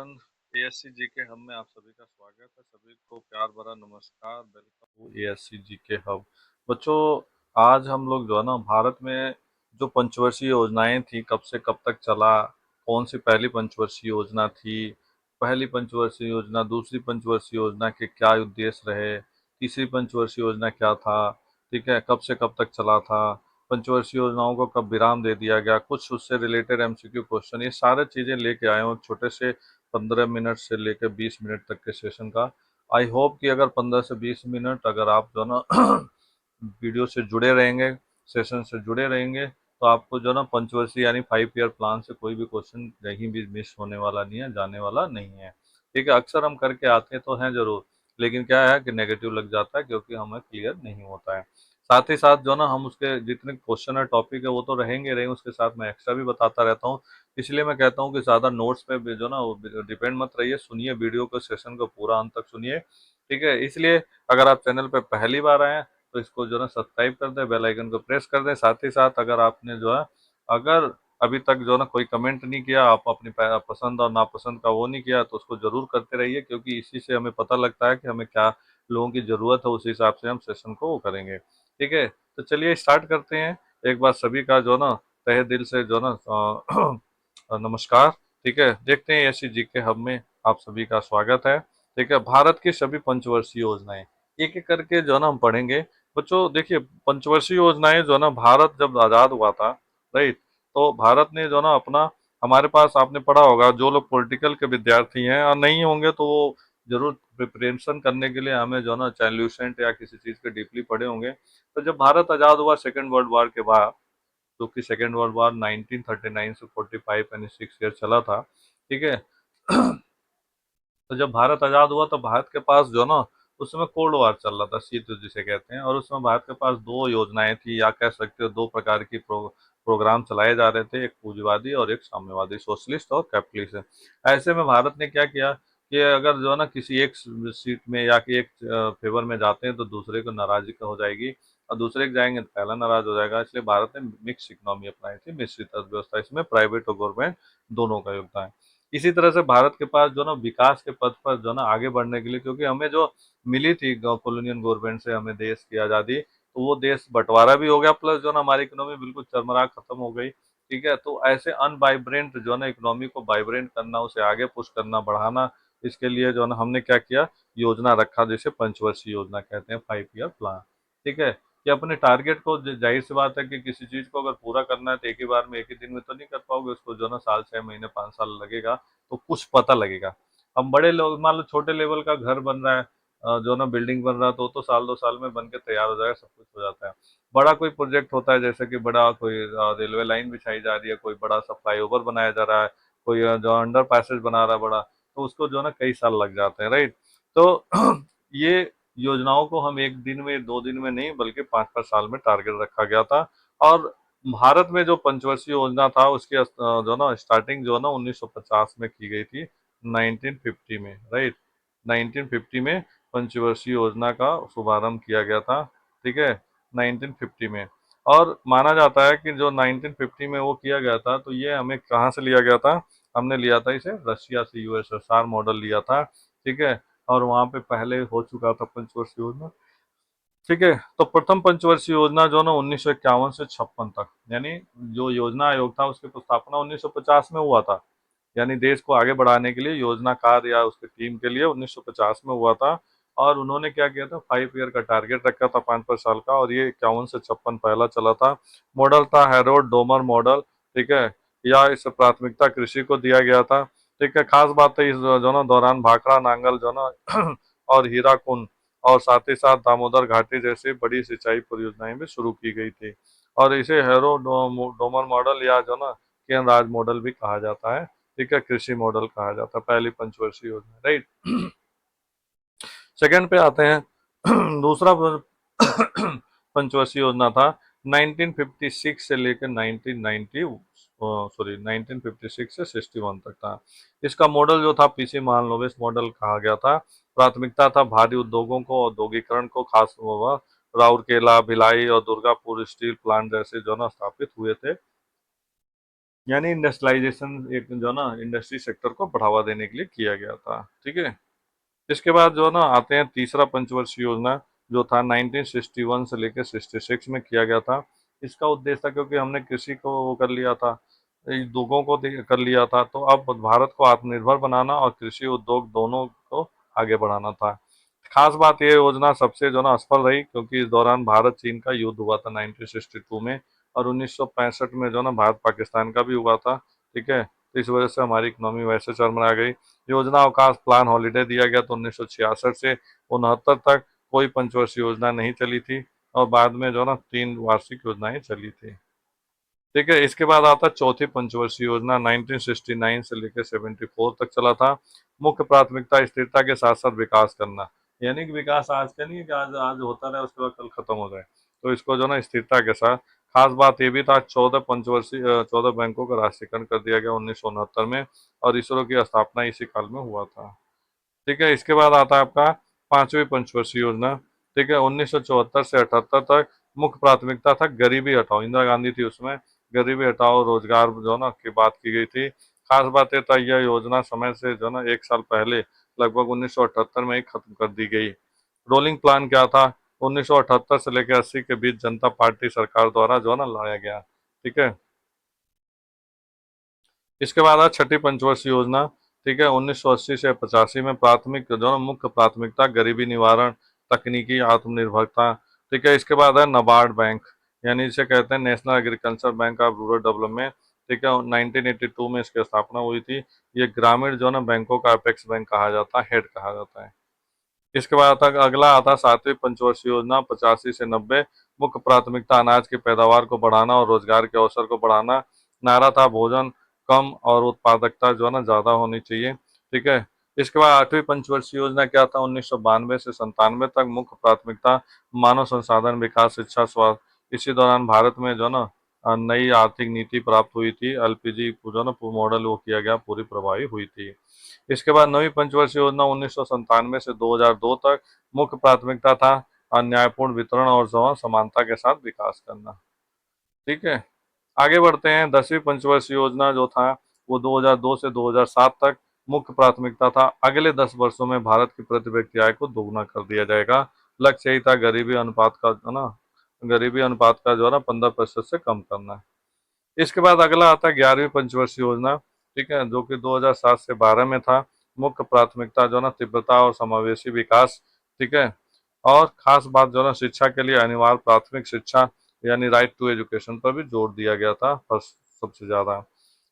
Session ASC जी के hub में आप सभी का स्वागत है। सभी को प्यार भरा नमस्कार। वेलकम टू एएससी जी के हब। बच्चों, आज हम लोग जो है ना भारत में जो पंचवर्षीय योजनाएं थी कब से कब तक चला, कौन सी पहली पंचवर्षीय योजना थी, पहली पंचवर्षीय योजना, दूसरी पंचवर्षीय योजना के क्या उद्देश्य रहे, तीसरी पंचवर्षीय योजना क्या था, ठीक है, कब से कब तक चला था, पंचवर्षीय योजनाओं को कब विराम दे दिया गया, कुछ उससे रिलेटेड एमसीक्यू क्वेश्चन, ये सारे चीजें लेके आए हूँ छोटे से 15 मिनट से लेकर 20 मिनट तक के सेशन का। आई होप कि अगर 15 से 20 मिनट अगर आप जो ना वीडियो से जुड़े रहेंगे, सेशन से जुड़े रहेंगे, तो आपको जो ना पंचवर्षीय यानी 5 ईयर प्लान से कोई भी क्वेश्चन कहीं भी मिस होने वाला नहीं है, जाने वाला नहीं है। ठीक है, अक्सर हम करके आते तो हैं जरूर, लेकिन क्या है कि नेगेटिव लग जाता है क्योंकि हमें क्लियर नहीं होता है। साथ ही साथ जो ना हम उसके जितने क्वेश्चन है टॉपिक है वो तो रहेंगे रहेंगे, उसके साथ मैं एक्स्ट्रा भी बताता रहता हूँ। इसलिए मैं कहता हूँ कि ज़्यादा नोट्स पे भी जो ना डिपेंड मत रहिए, सुनिए वीडियो को, सेशन को पूरा अंत तक सुनिए। ठीक है, इसलिए अगर आप चैनल पे पहली बार आए हैं तो इसको जो ना सब्सक्राइब कर दें, बेल आइकन को प्रेस कर दें। साथ ही साथ अगर आपने जो है अगर अभी तक जो ना कोई कमेंट नहीं किया, आप अपनी पसंद और नापसंद का वो नहीं किया, तो उसको जरूर करते रहिए, क्योंकि इसी से हमें पता लगता है कि हमें क्या लोगों की ज़रूरत है, उस हिसाब से हम सेशन को वो करेंगे। ठीक है, तो चलिए स्टार्ट करते हैं। एक बार सभी का जो ना तहे दिल से जो ना नमस्कार। ठीक है, देखते हैं एससी जी के हब में आप सभी का स्वागत है। ठीक है, भारत की सभी पंचवर्षीय योजनाएं एक एक करके जो ना हम पढ़ेंगे। बच्चों देखिए, पंचवर्षीय योजनाएं जो ना भारत जब आज़ाद हुआ था, राइट, तो भारत ने जो ना अपना, हमारे पास आपने पढ़ा होगा, जो लोग पॉलिटिकल के विद्यार्थी हैं और नहीं होंगे तो वो जरूर प्रिपरेशन करने के लिए हमें जो ना चाहे ल्यूसेंट या किसी चीज़ के डीपली पढ़े होंगे। तो जब भारत आज़ाद हुआ सेकेंड वर्ल्ड वॉर के बाद, जो कि सेकेंड वर्ल्ड वॉर 1939 से 45 यानी 6 ईयर चला था। ठीक है, तो जब भारत आज़ाद हुआ तो भारत के पास जो ना उस समय कोल्ड वॉर चल रहा था, शीत युद्ध जिसे कहते हैं, और उस समय भारत के पास दो योजनाएं थी, या कह सकते हो दो प्रकार की प्रोग्राम चलाए जा रहे थे, एक पूंजीवादी और एक साम्यवादी, सोशलिस्ट और कैपिटलिस्ट। ऐसे में भारत ने क्या किया कि अगर जो है ना किसी एक सीट में या कि एक फेवर में जाते हैं तो दूसरे को नाराजगी हो जाएगी, और दूसरे के जाएंगे तो पहला नाराज हो जाएगा। इसलिए भारत ने मिक्स इकोनॉमी अपनाई थी, मिश्रित अर्थव्यवस्था, इसमें प्राइवेट और गवर्नमेंट दोनों का योगदान है। इसी तरह से भारत के पास जो ना विकास के पथ पर जो ना आगे बढ़ने के लिए, क्योंकि हमें जो मिली थी कॉलोनियल गवर्नमेंट से, हमें देश की आज़ादी, तो वो देश बंटवारा भी हो गया, प्लस जो ना हमारी इकोनॉमी बिल्कुल चरमरा खत्म हो गई। ठीक है, तो ऐसे अनवाइब्रेंट जो ना इकोनॉमी को वाइब्रेंट करना, उसे आगे पुश करना, बढ़ाना, इसके लिए जो ना हमने क्या किया, योजना रखा, जिसे पंचवर्षीय योजना कहते हैं, 5 ईयर प्लान। ठीक है, कि अपने टारगेट को, जाहिर सी बात है कि किसी चीज को अगर पूरा करना है तो एक ही बार में, एक ही दिन में तो नहीं कर पाओगे, उसको जो ना साल, 6 महीने, 5 साल लगेगा, तो कुछ पता लगेगा। अब बड़े लोग, मान लो छोटे लेवल का घर बन रहा है, जो ना बिल्डिंग बन रहा है, तो साल 2 साल में बन के तैयार हो जाएगा, सब कुछ हो जाता है। बड़ा कोई प्रोजेक्ट होता है, जैसे कि बड़ा कोई रेलवे लाइन बिछाई जा रही है, कोई बड़ा सा फ्लाईओवर बनाया जा रहा है, कोई जो अंडर पैसेज बना रहा है बड़ा, तो उसको जो ना कई साल लग जाते हैं, राइट। तो ये योजनाओं को हम एक दिन में, 2 दिन में नहीं, बल्कि 5 5 साल में टारगेट रखा गया था। और भारत में जो पंचवर्षीय योजना था उसकी जो ना स्टार्टिंग जो ना 1950 में की गई थी, 1950 में, राइट, 1950 में पंचवर्षीय योजना का शुभारंभ किया गया था। ठीक है, 1950 में। और माना जाता है कि जो 1950 में वो किया गया था, तो ये हमें कहाँ से लिया गया था, हमने लिया था इसे रशिया से, यूएसएसआर मॉडल लिया था। ठीक है, और वहाँ पे पहले हो चुका था पंचवर्षीय योजना। ठीक है, तो प्रथम पंचवर्षीय योजना जो ना 1951 से 56 तक, यानी जो योजना आयोग था उसकी स्थापना 1950 में हुआ था, यानी देश को आगे बढ़ाने के लिए योजनाकार या उसकी टीम के लिए 1950 में हुआ था। और उन्होंने क्या किया था, 5 ईयर का टारगेट रखा था, 5 5 साल का, और ये 51 से 56 पहला चला था। मॉडल था हैरोल्ड डोमर मॉडल। ठीक है, या इस प्राथमिकता कृषि को दिया गया था। ठीक है, खास बात है इस जो ना दौरान भाखड़ा नांगल जो ना और हीराकुंड, और साथ ही साथ दामोदर घाटी जैसी बड़ी सिंचाई परियोजनाएं भी शुरू की गई थी। और इसे डोमर मॉडल या जो ना केन राज मॉडल भी कहा जाता है। ठीक है, कृषि मॉडल कहा जाता है, पहली पंचवर्षीय योजना, राइट। सेकंड पे आते हैं। दूसरा पंचवर्षीय योजना था 1956 से लेकर 1990, सॉरी 1956 से 61 तक था। इसका मॉडल जो था पीसी महालनोबिस मॉडल कहा गया था। प्राथमिकता था भारी उद्योगों को, औद्योगिकरण को, खास राउरकेला, भिलाई और दुर्गापुर स्टील प्लांट जैसे जो ना स्थापित हुए थे। यानी इंडस्ट्रियलाइजेशन एक जो ना इंडस्ट्री सेक्टर को बढ़ावा देने के लिए किया गया था। ठीक है। इसके बाद जो ना आते हैं तीसरा पंचवर्षीय योजना, जो था 1961 से लेकर 66 में किया गया था। इसका उद्देश्य था, क्योंकि हमने कृषि को वो कर लिया था, उद्योगों को कर लिया था, तो अब भारत को आत्मनिर्भर बनाना और कृषि उद्योग दोनों को आगे बढ़ाना था। खास बात यह योजना सबसे जो ना असफल रही, क्योंकि इस दौरान भारत चीन का युद्ध हुआ था 1962 में, और 1965 में जो ना भारत पाकिस्तान का भी हुआ था। ठीक है। तो इस वजह से हमारी इकोनॉमी वैसे चरमरा गई। योजना अवकाश प्लान हॉलीडे दिया गया, तो 1966 से 69 तक कोई पंचवर्षीय योजना नहीं चली थी, और बाद में जो ना 3 वार्षिक योजनाएं चली थी। ठीक है। इसके बाद आता चौथी पंचवर्षीय योजना, 1969 से लेकर 74 तक चला था। मुख्य प्राथमिकता स्थिरता के साथ साथ विकास करना, यानी कि विकास आज का नहीं है कि आज आज होता रहे उसके बाद कल खत्म हो जाए, तो इसको जो ना स्थिरता के साथ। खास बात ये भी था, 14 बैंकों का राष्ट्रीयकरण कर दिया गया 1969 में, और इसरो की स्थापना इसी काल में हुआ था। ठीक है। इसके बाद आता है आपका पांचवी पंचवर्षीय योजना। ठीक है। 1974 से 78 तक मुख्य प्राथमिकता था गरीबी हटाओ, इंदिरा गांधी थी उसमें। गरीबी हटाओ, रोजगार जो ना की बात की गई थी। खास बात यह था, यह योजना समय से जो ना 1 साल पहले लगभग 1978 में ही खत्म कर दी गई। रोलिंग प्लान क्या था, 1978 से लेकर 80 के बीच जनता पार्टी सरकार द्वारा जो ना लाया गया। ठीक है। इसके बाद है छठी पंचवर्षीय योजना। ठीक है। 1980 से 85 में प्राथमिक जो है मुख्य प्राथमिकता गरीबी निवारण, तकनीकी आत्मनिर्भरता। ठीक है। इसके बाद है नबार्ड बैंक, यानी इसे कहते हैं national agriculture bank of rural development. ठीक है। 1982 में इसकी स्थापना हुई थी। ये ग्रामीण जो है ना बैंकों का अपेक्स बैंक कहा जाता है, हेड कहा जाता है। इसके बाद तक अगला आता सातवीं पंचवर्षीय योजना, 85 से 90। मुख्य प्राथमिकता अनाज की पैदावार को बढ़ाना और रोजगार के अवसर को बढ़ाना। नारा था भोजन कम और उत्पादकता जो है ना ज्यादा होनी चाहिए। ठीक है। इसके बाद आठवीं पंचवर्षीय योजना क्या था, 1992 से 97 तक। मुख्य प्राथमिकता मानव संसाधन विकास, शिक्षा, स्वास्थ्य। इसी दौरान भारत में जो ना नई आर्थिक नीति प्राप्त हुई थी, एलपीजी जो ना मॉडल वो किया गया, पूरी प्रभावी हुई थी। इसके बाद नवी पंचवर्षीय योजना 1997 से 2002 तक। मुख्य प्राथमिकता था न्यायपूर्ण वितरण और समानता के साथ विकास करना। ठीक है। आगे बढ़ते हैं। 10वीं पंचवर्षीय योजना जो था वो 2002 से 2007 तक। मुख्य प्राथमिकता था अगले 10 वर्षों में भारत की प्रति व्यक्ति आय को दोगुना कर दिया जाएगा। लक्ष्य यही था गरीबी अनुपात का जो ना, गरीबी अनुपात का जो है ना 15% से कम करना। इसके बाद अगला आता है 11वीं पंचवर्षीय योजना। ठीक है। जो कि 2007 से 12 में था। मुख्य प्राथमिकता जो ना तीव्रता और समावेशी विकास। ठीक है। और खास बात जो ना शिक्षा के लिए अनिवार्य प्राथमिक शिक्षा, यानी राइट टू एजुकेशन पर भी जोर दिया गया था फर्स्ट सबसे ज्यादा।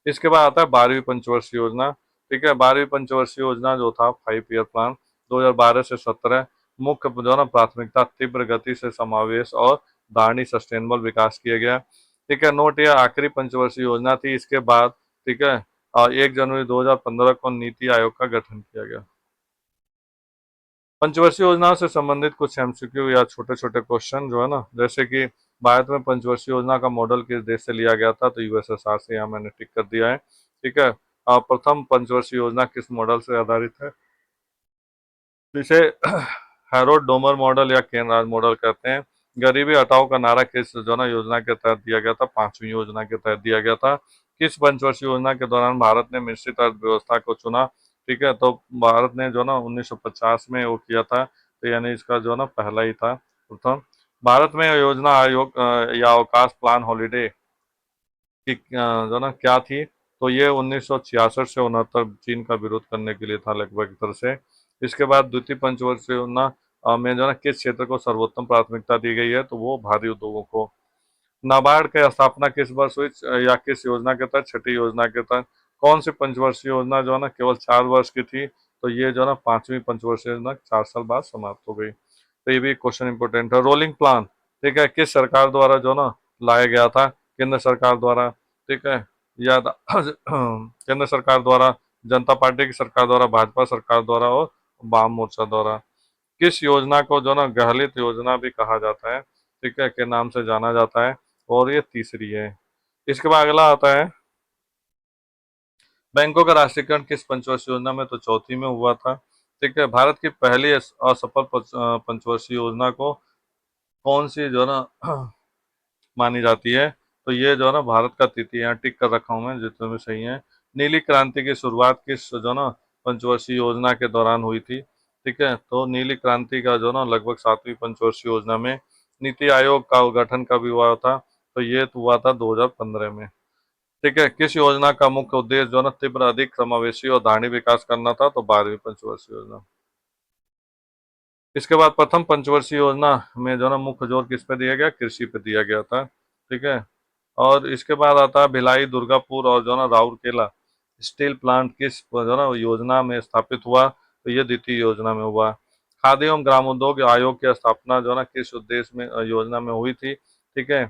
इसके बाद आता है 12वीं पंचवर्षीय योजना। ठीक है। 12वीं पंचवर्षीय योजना जो था 5 ईयर प्लान, 2012 से 17। मुख्य जो ना प्राथमिकता तीव्र गति से समावेश और धारणी सस्टेनेबल विकास किया गया। ठीक है। नोट, यह आखिरी पंचवर्षीय योजना थी। इसके बाद ठीक है 1 जनवरी 2015 को नीति आयोग का गठन किया गया। पंचवर्षीय योजना से संबंधित कुछ एमसीक्यू या छोटे छोटे क्वेश्चन जो है ना, जैसे कि भारत में पंचवर्षीय योजना का मॉडल किस देश से लिया गया था, तो यूएसएसआर से, यहाँ मैंने टिक कर दिया है। ठीक है। प्रथम पंचवर्षीय योजना किस मॉडल से आधारित है, जिसे हैरोल्ड डोमर मॉडल या केन राज मॉडल कहते हैं। गरीबी हटाओ का नारा किस जो ना योजना के तहत दिया गया था, पांचवी योजना के तहत दिया गया था। किस पंचवर्षीय योजना के दौरान भारत ने मिश्रित अर्थव्यवस्था को चुना। ठीक है। तो भारत ने जो ना 1950 में वो किया था, तो यानी इसका जो ना पहला ही था प्रथम। भारत में योजना आयोग या अवकाश प्लान हॉलीडे की जो ना क्या थी, तो ये 1966 से 69 चीन का विरोध करने के लिए था लगभग एक तरह से। इसके बाद द्वितीय पंचवर्षीय योजना में जो ना किस क्षेत्र को सर्वोत्तम प्राथमिकता दी गई है, तो वो भारी उद्योगों को। नाबार्ड की स्थापना किस वर्ष हुई या किस योजना के तहत, छठी योजना के तहत। कौन सी पंचवर्षीय योजना जो है ना केवल 4 वर्ष की थी, तो ये जो है ना पांचवी पंचवर्षीय योजना 4 साल बाद समाप्त हो गई। तो ये भी क्वेश्चन इंपोर्टेंट है। रोलिंग प्लान ठीक है किस सरकार द्वारा जो ना लाया गया था, केंद्र सरकार द्वारा। ठीक है। या केंद्र सरकार द्वारा, जनता पार्टी की सरकार द्वारा, भाजपा सरकार द्वारा और वाम मोर्चा द्वारा। किस योजना को जो ना गहलित योजना भी कहा जाता है, ठीक है, के नाम से जाना जाता है, और ये तीसरी है। इसके बाद अगला आता है बैंकों का राष्ट्रीयकरण किस पंचवर्षीय योजना में, तो चौथी में हुआ था। ठीक है। भारत की पहली असफल पंचवर्षीय योजना को कौन सी जो ना मानी जाती है, तो ये जो है ना भारत का तिथि यहाँ टिक कर रखा हूँ मैं, जितने में सही है। नीली क्रांति की शुरुआत किस जो है ना पंचवर्षीय योजना के दौरान हुई थी? ठीक है, तो नीली क्रांति का जो है ना लगभग 7वीं पंचवर्षीय योजना में। नीति आयोग का गठन कब हुआ था? तो ये तो हुआ था 2015 में। ठीक है, किस योजना का मुख्य उद्देश्य जो है ना तीव्र, अधिक समावेशी और धारणी विकास करना था? तो 12वीं पंचवर्षीय योजना। इसके बाद प्रथम पंचवर्षीय योजना में जो है ना मुख्य जोर किस पे दिया गया? कृषि पे दिया गया था। ठीक है, और इसके बाद आता है भिलाई, दुर्गापुर और जो है ना राउरकेला स्टील प्लांट किस जो है ना योजना में स्थापित हुआ? तो ये द्वितीय योजना में हुआ। खादी एवं ग्रामोद्योग आयोग की स्थापना जो है ना किस उद्देश्य में योजना में हुई थी? ठीक है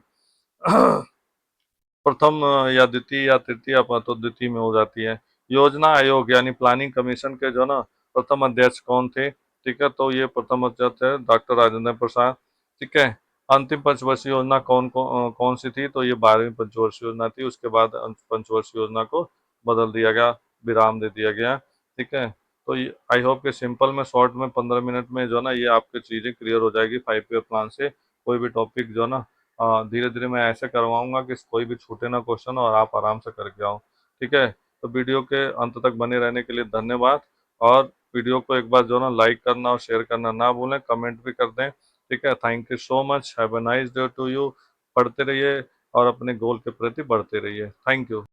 प्रथम या द्वितीय या तृतीय, अपन तो द्वितीय में हो जाती है। योजना आयोग यानी प्लानिंग कमीशन के जो ना प्रथम अध्यक्ष कौन थे? ठीक है, तो ये प्रथम अध्यक्ष है डॉक्टर राजेंद्र प्रसाद। ठीक है, अंतिम पंचवर्षीय योजना कौन सी थी? तो ये 12वीं पंचवर्षीय योजना थी। उसके बाद पंचवर्षीय योजना को बदल दिया गया, विराम दे दिया गया। ठीक है, तो ये आई होप कि सिंपल में, शॉर्ट में, 15 मिनट में जो है ना ये आपकी चीज़ें क्लियर हो जाएगी 5 ईयर प्लान से। कोई भी टॉपिक जो है ना धीरे धीरे मैं ऐसे करवाऊंगा कि कोई भी छूटे ना क्वेश्चन और आप आराम से करके आओ। ठीक है, तो वीडियो के अंत तक बने रहने के लिए धन्यवाद। और वीडियो को एक बार जो ना लाइक करना और शेयर करना ना भूलें, कमेंट भी कर दें। ठीक है, thank you so much, have a nice day to you. पढ़ते रहिए और अपने गोल के प्रति बढ़ते रहिए। Thank you.